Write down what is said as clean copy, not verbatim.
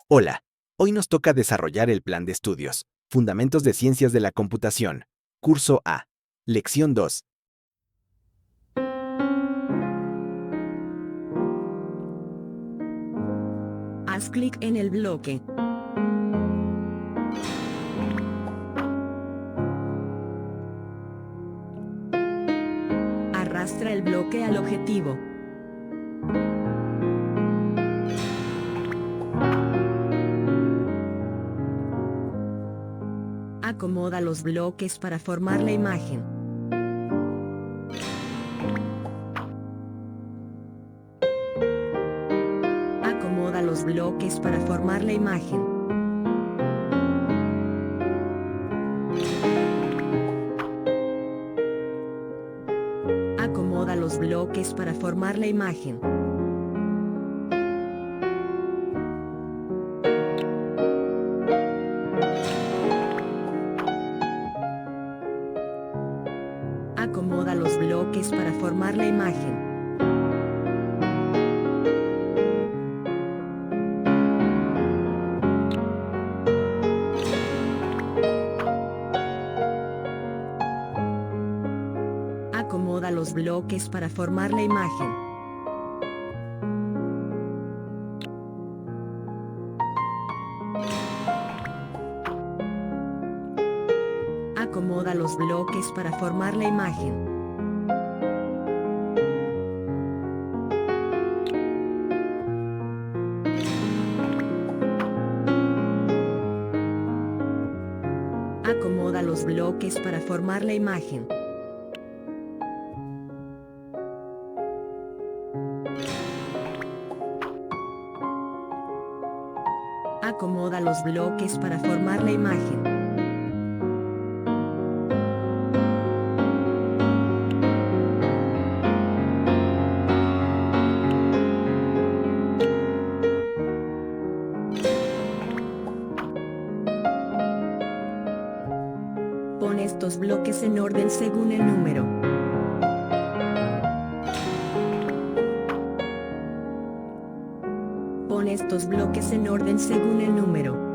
Hola, hoy nos toca desarrollar el plan de estudios, Fundamentos de Ciencias de la Computación, Curso A, Lección 2. Haz clic en el bloque. Arrastra el bloque al objetivo. Acomoda los bloques para formar la imagen. Acomoda los bloques para formar la imagen. Acomoda los bloques para formar la imagen. Acomoda los bloques para formar la imagen. Acomoda los bloques para formar la imagen. Acomoda los bloques para formar la imagen. Acomoda los bloques para formar la imagen. Acomoda los bloques para formar la imagen. Pon estos bloques en orden según el número. Pon estos bloques en orden según el número.